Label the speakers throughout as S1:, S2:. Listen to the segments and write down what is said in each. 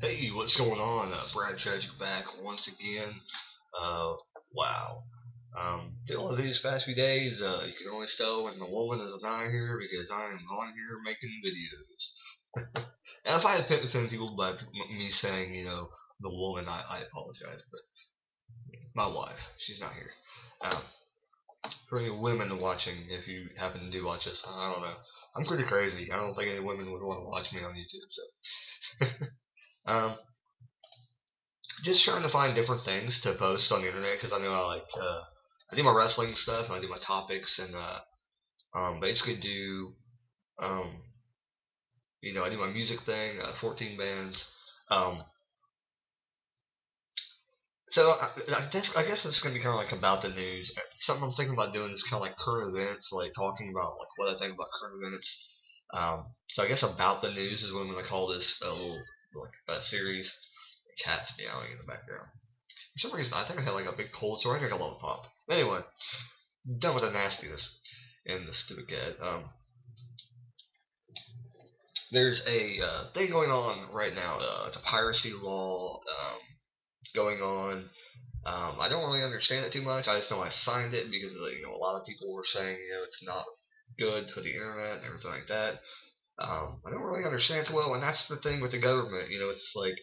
S1: Hey, what's going on? Brad Tragick back once again. Uh, wow. Dealing with these past few days, you can always tell when the woman is not here because I am on here making videos. And if I had offended people by me saying, the woman, I apologize, but my wife, she's not here. Um, for any women watching, if you happen to do watch this, I don't know. I'm pretty crazy. I don't think any women would want to watch me on YouTube, so. Just trying to find different things to post on the internet because I know I do my wrestling stuff and I do my topics and basically do um I do my music thing, 14 bands. Um, so I guess it's gonna be kind of like about the news. Something I'm thinking about doing is kind of like current events, like talking about like what I think about current events. So I guess about the news is what I'm gonna call this little like series. Cats meowing in the background. For some reason, I think I had like a big cold, so I drink a lot of pop. Anyway, done with the nastiness and the stupid cat. There's a thing going on right now. It's a piracy law going on. I don't really understand it too much. I just know I signed it because a lot of people were saying it's not good for the internet and everything like that. I don't really understand it well, and that's the thing with the government. It's like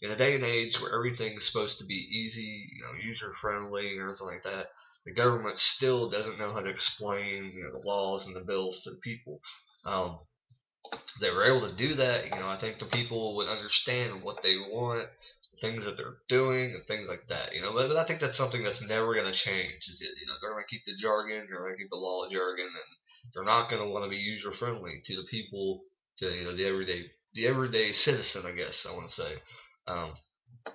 S1: in a day and age where everything's supposed to be easy, user friendly and everything like that. The government still doesn't know how to explain, the laws and the bills to the people. Um, they were able to do that, I think the people would understand what they want, the things that they're doing, and things like that. But I think that's something that's never going to change. They're going to keep the jargon, they're going to keep the law jargon, and they're not going to want to be user friendly to the people, to the everyday citizen, I guess I want to say. Um,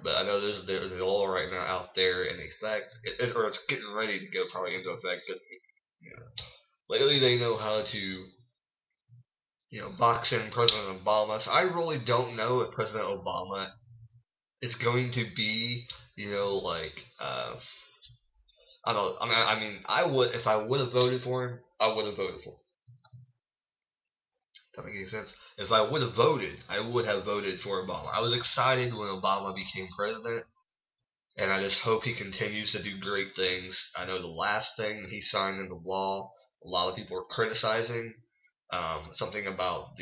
S1: but I know there's a law right now out there in effect, or it's getting ready to go probably into effect. You know, lately they know how to box in President Obama. So I really don't know if President Obama is going to be, like I don't know. I mean, I would if I would have voted for him, I would have voted for him. That make any sense? If I would have voted, I would have voted for Obama. I was excited when Obama became president, and I just hope he continues to do great things. I know the last thing that he signed into law, a lot of people are criticizing something about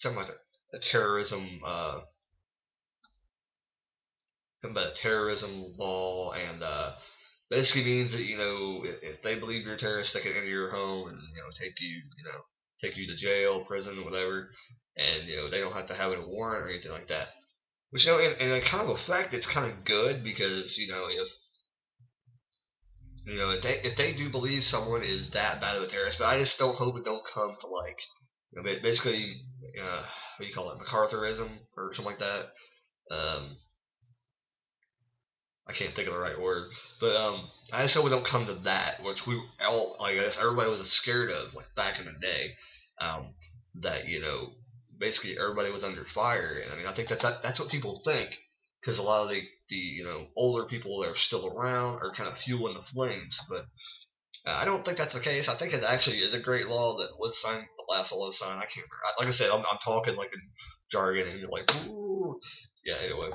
S1: something like the terrorism terrorism law, and basically means that if they believe you're a terrorist, they can enter your home and take you to jail, prison, whatever, and they don't have to have a warrant or anything like that. Which in a kind of effect, it's kind of good because if they do believe someone is that bad of a terrorist, but I just don't hope it don't come to like basically what do you call it, MacArthurism or something like that. Um, I can't think of the right word, but I just hope we don't come to that, which we all, I guess, everybody was scared of, like back in the day, um, that basically everybody was under fire, and I mean, I think that's what people think, because a lot of the older people that are still around are kind of fueling the flames, but I don't think that's the case. I think it actually is a great law that was signed, the last law was signed. I can't, like I said, I'm talking like in jargon, and you're like, ooh, yeah. Anyway,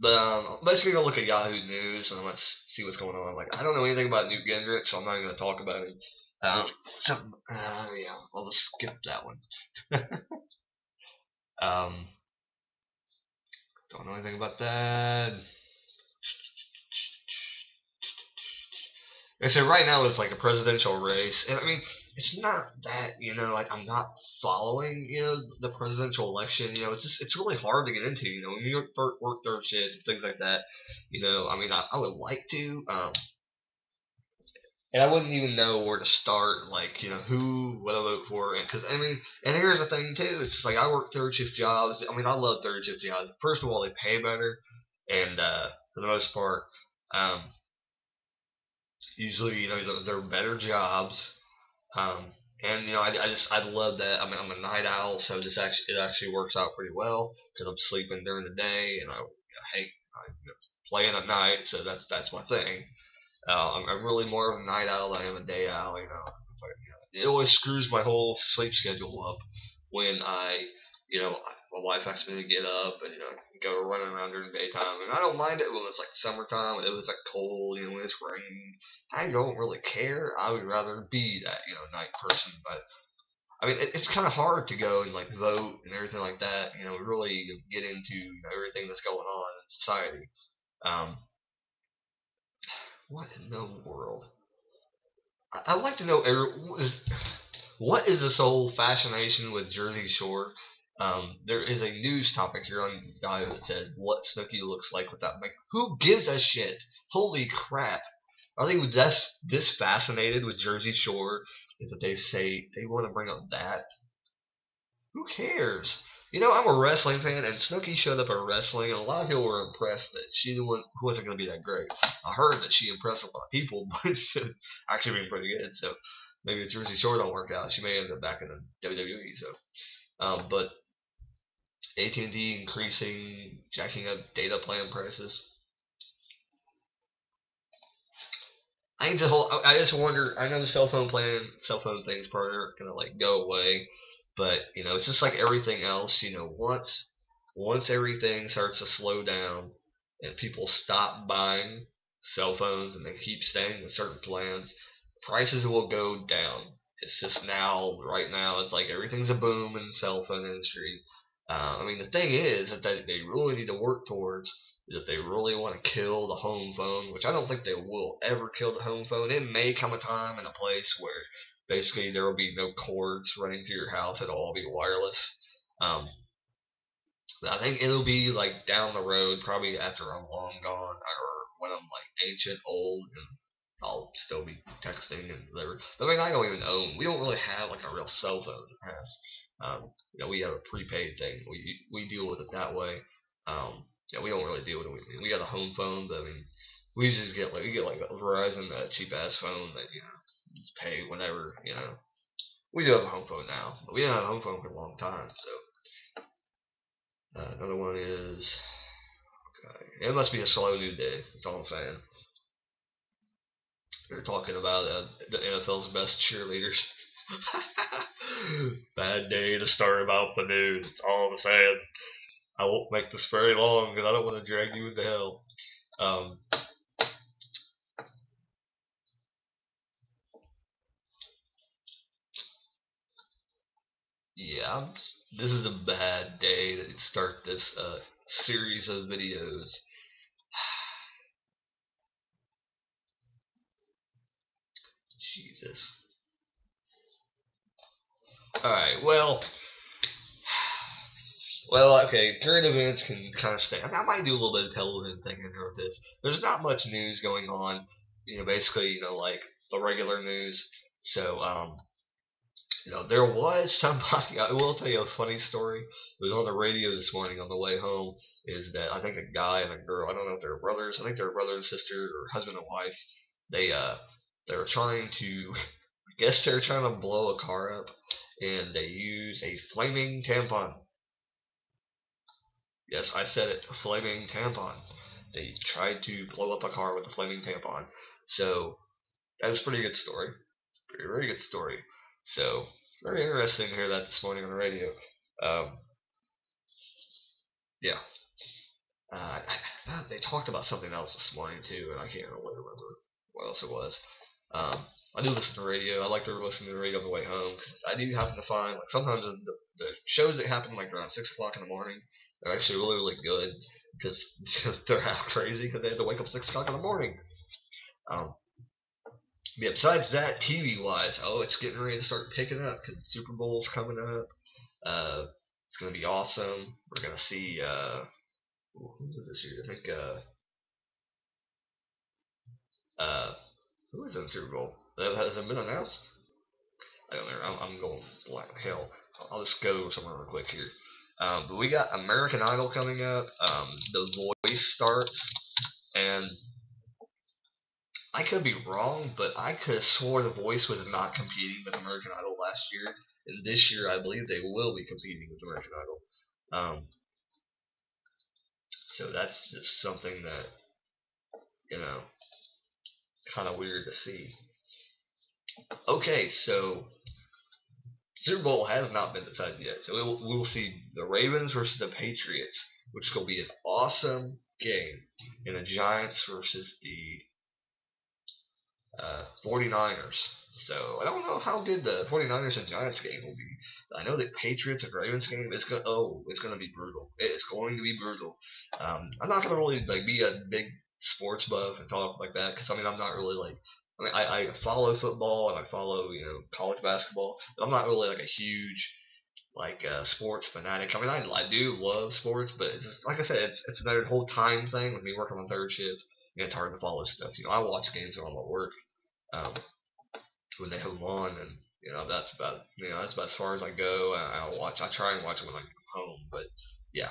S1: but basically, gonna look at Yahoo News and let's see what's going on. Like, I don't know anything about Newt Gingrich, so I'm not gonna talk about it. So yeah, I'll just skip that one. um, don't know anything about that. Like I said, right now it's like a presidential race, and I mean, it's not that like I'm not following the presidential election. It's really hard to get into. When you work third shift and things like that. I mean, I would like to. And I wouldn't even know where to start, like who would I vote for, because I mean, and here's the thing too, it's like I work third shift jobs. I mean, I love third shift jobs. First of all, they pay better, and for the most part, um, usually they're better jobs, um, and I love that. I mean, I'm a night owl, so it actually works out pretty well because I'm sleeping during the day, and I hate playing at night, so that's my thing. I'm really more of a night owl than I am a day owl. It always screws my whole sleep schedule up when I my wife asks me to get up and go running around during the daytime, and I don't mind it when it's like summertime and it was like cold, when it's raining. I don't really care. I would rather be that night person, but I mean, it's kind of hard to go and like vote and everything like that. Really get into everything that's going on in society. Um, what in the world? I'd like to know what is this whole fascination with Jersey Shore. There is a news topic here on Yahoo that said what Snooki looks like without make. Who gives a shit? Holy crap! I think this fascinated with Jersey Shore is that they say they want to bring up that. Who cares? I'm a wrestling fan, and Snooki showed up at wrestling, and a lot of people were impressed that she wasn't going to be that great. I heard that she impressed a lot of people, but she's actually being pretty good. So maybe if Jersey Shore don't work out, she may end up back in the WWE. So, but AT&T increasing, jacking up data plan prices. I just wonder. I know the cell phone thing's probably gonna like go away, but it's just like everything else. Once everything starts to slow down and people stop buying cell phones and they keep staying with certain plans, prices will go down. It's just right now, it's like everything's a boom in the cell phone industry. I mean, the thing is that they really need to work towards if they really want to kill the home phone, which I don't think they will ever kill the home phone. It may come a time and a place where basically there will be no cords running through your house; it'll all be wireless. Um, I think it'll be like down the road, probably after I'm long gone, or when I'm like ancient, old, and I'll still be texting and whatever. But I mean, I don't even own. We don't really have like a real cell phone in the past. We have a prepaid thing. We deal with it that way. We don't really deal with it. We got a home phone, but I mean, we get like a Verizon cheap ass phone that just pay whenever. We do have a home phone now, but we didn't have a home phone for a long time. So another one is it must be a slow new day. That's all I'm saying. They're talking about the NFL's best cheerleaders. Bad day to start about the news. That's all I'm saying. I won't make this very long because I don't want to drag you into hell. Um, yeah, this is a bad day to start this series of videos. Jesus. Alright, okay, current events can kind of stay. I mean, I might do a little bit of television thinking about this. There's not much news going on, basically, like the regular news. So, there was somebody. I will tell you a funny story. It was on the radio this morning on the way home. Is that I think a guy and a girl. I don't know if they're brothers. I think they're brother and sister or husband and wife. They they were trying to. I guess they're trying to blow a car up, and they use a flaming tampon. Yes, I said it. A flaming tampon. They tried to blow up a car with a flaming tampon. So that was a pretty good story. Very good story. So very interesting to hear that this morning on the radio. Um, yeah. They talked about something else this morning too, and I can't really remember what else it was. Um, I do listen to the radio. I like to listen to the radio on the way home because I do happen to find like sometimes the shows that happen like around 6 o'clock in the morning they're actually really good because they're half crazy because they have to wake up 6 o'clock in the morning. Um, yeah. Besides that, TV wise, it's getting ready to start picking up because the Super Bowl's coming up. It's gonna be awesome. We're gonna see. Who's it this year? I think. Uh, who is in the Super Bowl? Has it been announced? I don't know. I'm going blank. Hell, I'll just go somewhere real quick here. But we got American Idol coming up. The Voice starts, and I could be wrong, but I could have swore The Voice was not competing with American Idol last year, and this year I believe they will be competing with American Idol. So that's just something that you know, kind of weird to see. Okay, so Super Bowl has not been decided yet, so we'll see the Ravens versus the Patriots, which will be an awesome game, and the Giants versus the 49ers. So I don't know how good the 49ers and Giants game will be. I know that Patriots and Ravens game it's gonna be brutal. It's going to be brutal. I'm not gonna really like be a big sports buff and talk like that because I mean I'm not really like I follow football and I follow college basketball, but I'm not really like a huge sports fanatic. I mean I do love sports, but it's just like I said, it's another whole time thing with me working on third shift. And it's hard to follow stuff. I watch games when I'm at work, um, when they hold on, and that's about as far as I go. I try and watch it when I come home, but yeah.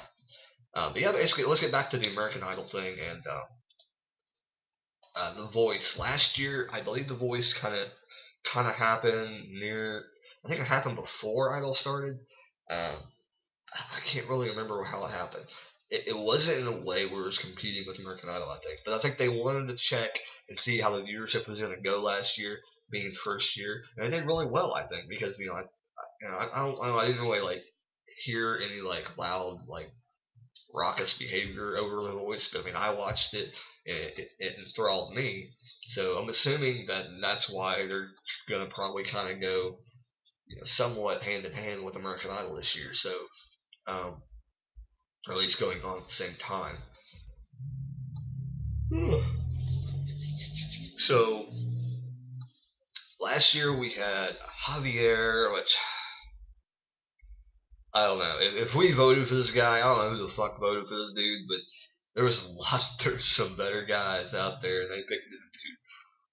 S1: But yeah, basically, let's get back to the American Idol thing and The Voice. Last year, I believe The Voice kind of happened near. I think it happened before Idol started. Um, I can't really remember how it happened. It wasn't in a way where it was competing with American Idol, I think. But I think they wanted to check and see how the viewership was going to go last year, being first year, and it did really well, I think, because I didn't really like hear any like loud like raucous behavior over the voice, but I mean I watched it and it enthralled me. So I'm assuming that that's why they're gonna probably kind of go somewhat hand in hand with American Idol this year. So um, or at least going on at the same time. So last year we had Javier, which I don't know. If we voted for this guy, I don't know who the fuck voted for this dude, but there was a lot. There's some better guys out there, and they picked this dude.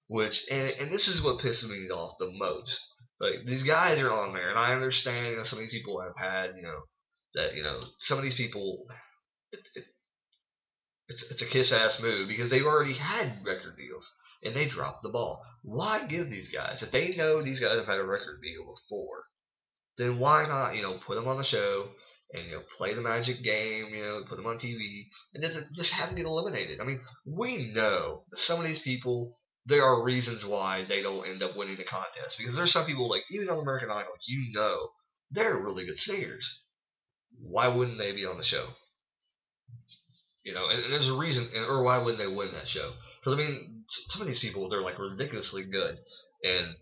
S1: Which and this is what pisses me off the most. Like these guys are on there, and I understand some of these people have had that some of these people it's a kiss ass move because they've already had record deals and they dropped the ball. Why give these guys if they know these guys have had a record deal before? Then why not put them on the show and play the magic game, put them on TV and then just have them get eliminated. I mean, we know that some of these people there are reasons why they don't end up winning the contest because there's some people like even on American Idol, they're really good singers. Why wouldn't they be on the show? And there's a reason, or why wouldn't they win that show? Because I mean, some of these people they're like ridiculously good, and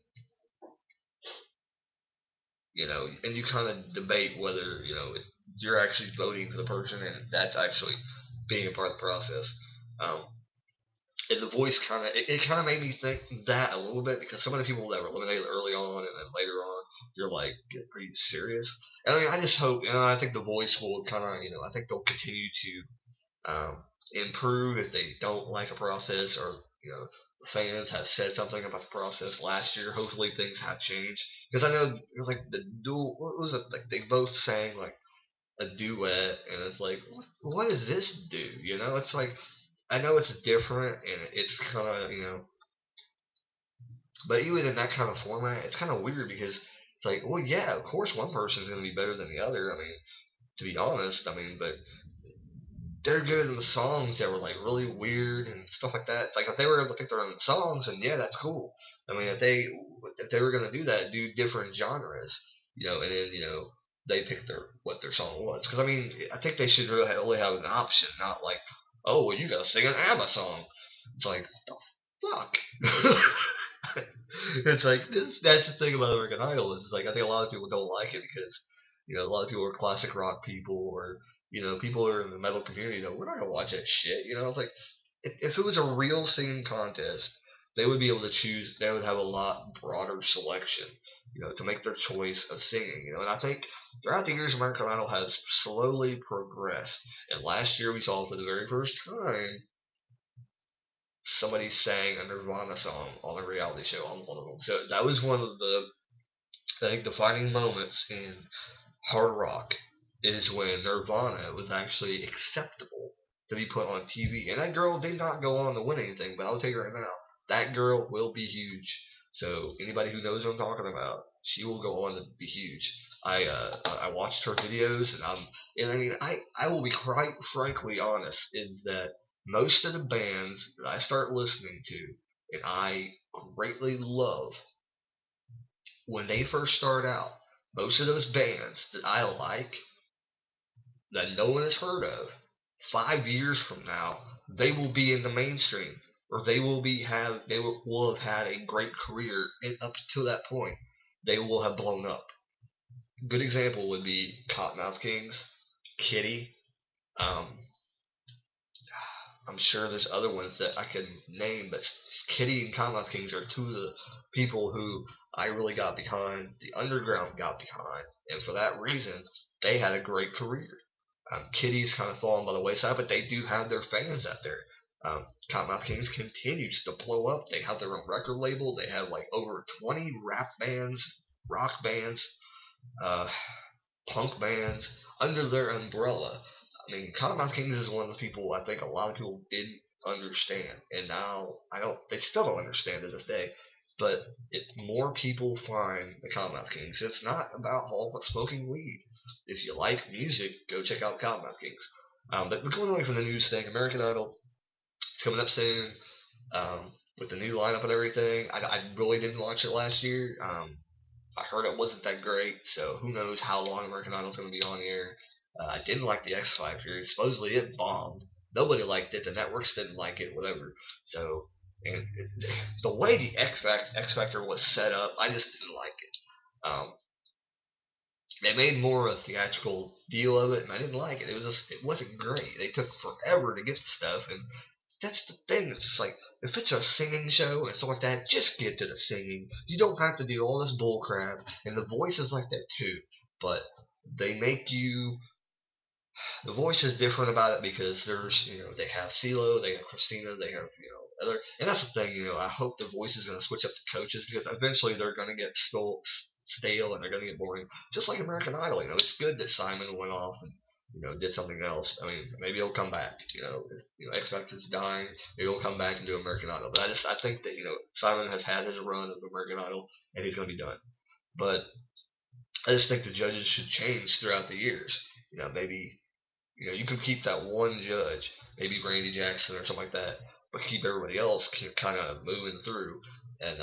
S1: and you kind of debate whether you're actually voting for the person, and that's actually being a part of the process. Um, and the voice it kind of made me think that a little bit because some of the people that were eliminated early on and then later on, you're like, get pretty serious. And I mean, I just hope, I think the voice will kind of, I think they'll continue to improve if they don't like a process or the fans have said something about the process last year. Hopefully things have changed because I know it was like the dual. What was it like? They both sang like a duet, and it's like, what does this do? It's like I know it's different and it's kind of but even in that kind of format, it's kind of weird because it's like, well, yeah, of course one person is going to be better than the other. I mean, to be honest, I mean, but they're giving them songs that were like really weird and stuff like that. It's like if they were able to pick their own songs, and yeah, that's cool. I mean, if they were gonna do that, do different genres, and then they pick what their song was. Because I mean, I think they should really only have an option, not like, oh, well, you gotta sing an ABBA song. It's like, the fuck. It's like that's the thing about American Idol is like I think a lot of people don't like it because a lot of people are classic rock people or people who are in the metal community. We're not gonna watch that shit. It's like if it was a real singing contest, they would be able to choose. They would have a lot broader selection, to make their choice of singing. And I think throughout the years, American Idol has slowly progressed. And last year, we saw for the very first time somebody sang a Nirvana song on a reality show on one of them. So that was one of the I think defining moments in hard rock is when Nirvana was actually acceptable to be put on TV. And that girl did not go on to win anything, but I'll tell you right now, that girl will be huge. So anybody who knows what I'm talking about, she will go on to be huge. I watched her videos and I mean I will be quite frankly honest is that most of the bands that I start listening to and I greatly love when they first start out, most of those bands that I like that no one has heard of, 5 years from now, they will be in the mainstream, or they will have had a great career, and up to that point, they will have blown up. Good example would be Cottonmouth Kings, Kitty. Um, I'm sure there's other ones that I could name, but Kitty and Cottonmouth Kings are two of the people who I really got behind. The underground got behind, and for that reason, they had a great career. Kitty's kind of fallen by the wayside, but they do have their fans out there. Cottonmouth Kings continues to blow up. They have their own record label. They have like over 20 rap bands, rock bands, uh, punk bands under their umbrella. I mean, Cottonmouth Kings is one of the people I think a lot of people didn't understand, and now I don't. They still don't understand to this day. But if more people find the Cottonmouth Kings, it's not about all smoking weed. If you like music, go check out Cottonmouth Kings. But going away from the news thing, American Idol is coming up soon with the new lineup and everything. I really didn't watch it last year. I heard it wasn't that great, so who knows how long American Idol's going to be on air. I didn't like the X Factor. Supposedly it bombed. Nobody liked it. The networks didn't like it. Whatever. So, and the way the X Factor was set up, I just didn't like it. They made more of a theatrical deal of it, and I didn't like it. It wasn't great. They took forever to get the stuff, and that's the thing. It's just like if it's a singing show and stuff like that, just get to the singing. You don't have to do all this bull crap, and the voice is like that too. But they make you the voice is different about it because they have CeeLo, they have Christina, they have other, and that's the thing. I hope the voice is going to switch up the coaches because eventually they're going to get stale and they're going to get boring, just like American Idol. It's good that Simon went off and did something else. I mean, maybe he'll come back. X Factor's dying, maybe he'll come back and do American Idol. But I think that Simon has had his run of American Idol and he's going to be done. But I just think the judges should change throughout the years. Maybe you can keep that one judge, maybe Randy Jackson or something like that, but keep everybody else kind of moving through and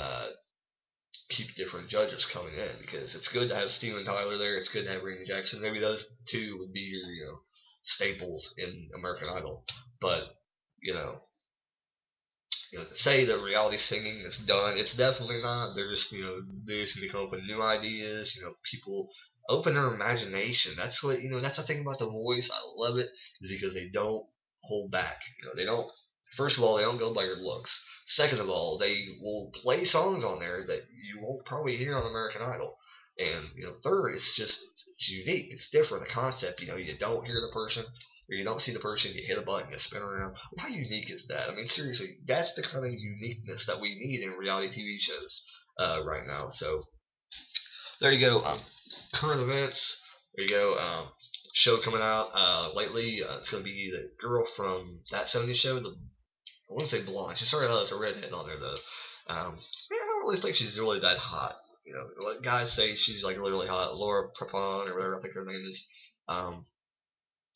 S1: keep different judges coming in because it's good to have Steven Tyler there. It's good to have Randy Jackson. Maybe those two would be your staples in American Idol. But you know, to say that reality singing is done, it's definitely not. They're just gonna come up with new ideas. People open their imagination. That's the thing about The Voice. I love it is because they don't hold back. They don't. First of all, they don't go by your looks. Second of all, they will play songs on there that you won't probably hear on American Idol. And third, it's unique. It's different. The concept. You don't hear the person or you don't see the person, you hit a button, you spin around. How unique is that? I mean, seriously, that's the kind of uniqueness that we need in reality TV shows right now. So there you go. Current events. There you go. Show coming out lately. It's going to be the girl from That 70s Show. I wouldn't say blonde. She started out as a redhead on there though. I don't really think she's really that hot. What guys say she's like literally hot. Laura Prepon or whatever I think her name is.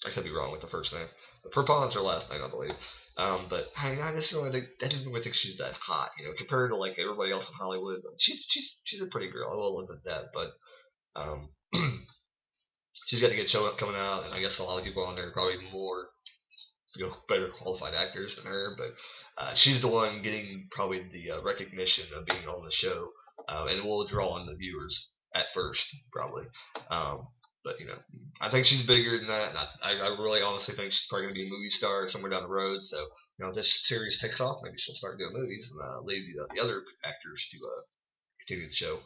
S1: I could be wrong with the first name. But Perpon's her last name, I believe. But I just really think I didn't really think she's that hot, compared to like everybody else in Hollywood. She's a pretty girl. I will admit that. But um, she's got a good show up coming out, and I guess a lot of people on there are probably more better qualified actors than her. But she's the one getting probably the recognition of being on the show, and will draw in the viewers at first, probably. Um, but I think she's bigger than that, and I really honestly think she's probably gonna be a movie star somewhere down the road. So if this series takes off, maybe she'll start doing movies and leave the other actors to continue the show.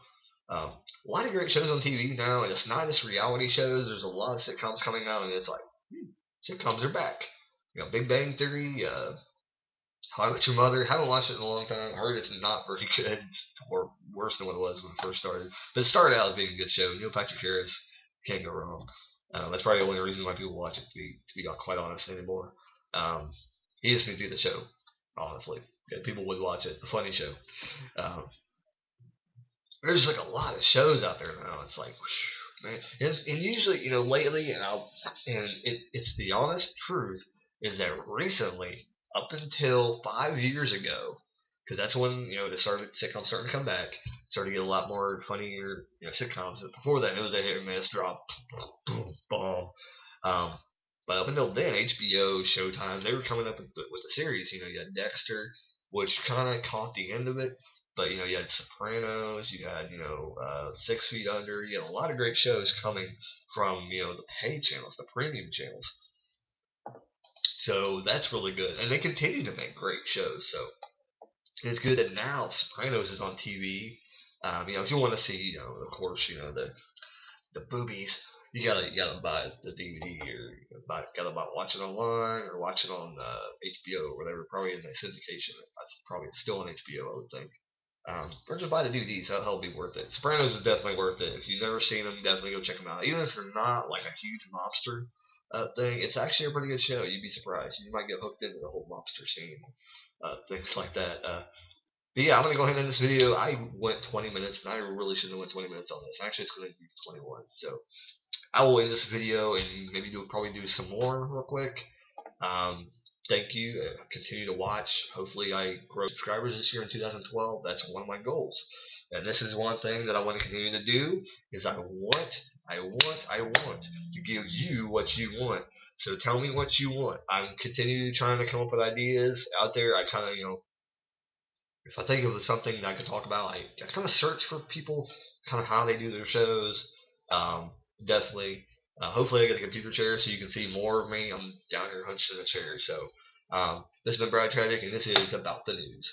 S1: A lot of great shows on TV now, and it's not just reality shows. There's a lot of sitcoms coming out, and it's like sitcoms are back. Big Bang Theory, How I Met Your Mother. Haven't watched it in a long time. I heard it's not very good, or worse than what it was when it first started. But it started out as being a good show. Neil Patrick Harris can't go wrong. That's probably the only reason why people watch it. To be quite honest anymore. Um, he just needs to do the show. Honestly, yeah, people would watch it. A funny show. Um, there's like a lot of shows out there now. It's like, man, and usually, lately, it's the honest truth is that recently, up until 5 years ago, because that's when the sitcoms starting to come back, started to get a lot more funnier sitcoms. Before then, it was a hit or miss, drop, boom, bomb. Um, but up until then, HBO, Showtime, they were coming up with the series. You had Dexter, which kind of caught the end of it. But you had Sopranos, you had 6 Feet Under, you had a lot of great shows coming from the pay channels, the premium channels. So that's really good, and they continue to make great shows. So it's good that now Sopranos is on TV. If you want to see, of course, the boobies, you gotta buy the DVD, or gotta watch it online or watch it on HBO or whatever. Probably in that syndication. That's probably still on HBO, I would think. Or just buy the DVDs. That'll be worth it. Sopranos is definitely worth it. If you've never seen them, definitely go check them out. Even if you're not like a huge mobster thing, it's actually a pretty good show. You'd be surprised. You might get hooked into the whole mobster scene, things like that. But yeah, I'm gonna go ahead and end this video. I went 20 minutes, and I really shouldn't have went 20 minutes on this. Actually, it's gonna be 21. So I will end this video and maybe probably do some more real quick. Um, Thank you. Continue to watch. Hopefully, I grow subscribers this year in 2012. That's one of my goals. And this is one thing that I want to continue to do is I want to give you what you want. So tell me what you want. I'm continuing trying to come up with ideas out there. I kind of, if I think of something that I could talk about, I kind of search for people, kind of how they do their shows. Um, Definitely. Hopefully, I get a computer chair so you can see more of me. I'm down here hunched in a chair. So, this has been Brad Tragick, and this is About the News.